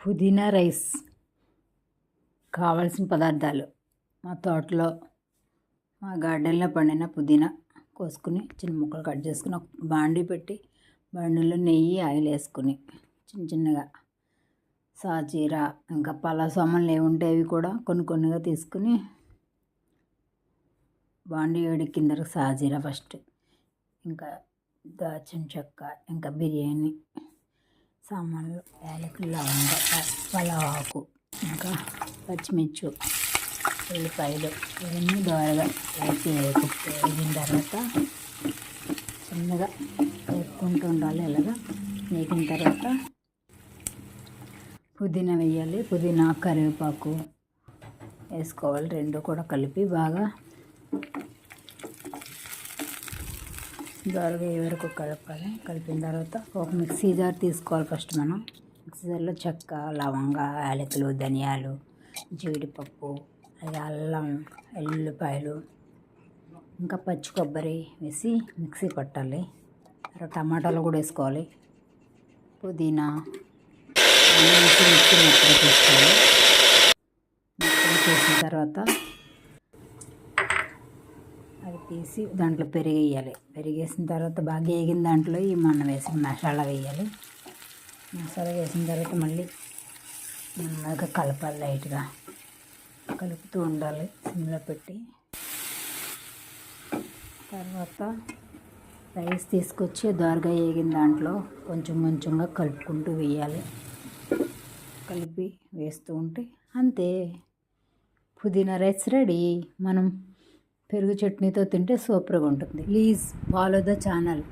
పుదీనా రైస్ కావాల్సిన పదార్థాలు మా తోటలో మా గార్డెన్లో పండిన పుదీనా కోసుకుని చిన్న ముక్కలు కట్ చేసుకుని ఒక బాండీ పెట్టి బాండీలో నెయ్యి ఆయిల్ వేసుకుని చిన్న చిన్నగా సాజీర ఇంకా పలావ్ సామాన్లు ఏవి ఉంటే అవి కూడా కొన్ని కొన్నిగా తీసుకుని బాండీ వేడెక్కిన తర్వాత సాజీర ఫస్ట్ ఇంకా దాల్చిన చెక్క ఇంకా బిర్యానీ సామాన్లు యాలకులు లవంగ పలావ్ ఆకు ఇంకా పచ్చిమిర్చి ఉల్లిపాయలు ఇవన్నీ దోరగా వేగిన తర్వాత చిన్నగా వేపుకుంటూ ఉండాలి. ఇలాగా వేగిన తర్వాత పుదీనా వేయాలి. పుదీనా కరివేపాకు వేసుకోవాలి. రెండు కూడా కలిపి బాగా దోరగా అయ్యే వరకు కలపాలి. కలిపిన తర్వాత ఒక మిక్సీ జార్ తీసుకోవాలి. ఫస్ట్ మనం మిక్సీ జార్లో చెక్క లవంగ యాలకులు ధనియాలు జీడిపప్పు అల్లం ఎల్లుల్లిపాయలు ఇంకా పచ్చి కొబ్బరి వేసి మిక్సీ పట్టాలి. తర్వాత టమాటాలు కూడా వేసుకోవాలి. పుదీనా వేసి మిక్సీ మెత్తగా తీసుకోవాలి. మెత్తగా చేసిన తర్వాత అది తీసి దాంట్లో పెరుగు వేయాలి. పెరుగు వేసిన తర్వాత బాగా వేగిన దాంట్లో ఈ మనం వేసిన మసాలా వేయాలి. మసాలా వేసిన తర్వాత మళ్ళీ బాగా కలపాలి. లైట్గా కలుపుతూ ఉండాలి సిమ్లో పెట్టి. తర్వాత రైస్ తీసుకొచ్చి దోరగా వేగిన దాంట్లో కొంచెం కొంచెంగా కలుపుకుంటూ వేయాలి. కలిపి వేస్తూ ఉంటే అంతే, పుదీనా రైస్ రెడీ. మనం పెరుగు చట్నీతో తింటే సూపర్గా ఉంటుంది. Please follow the channel.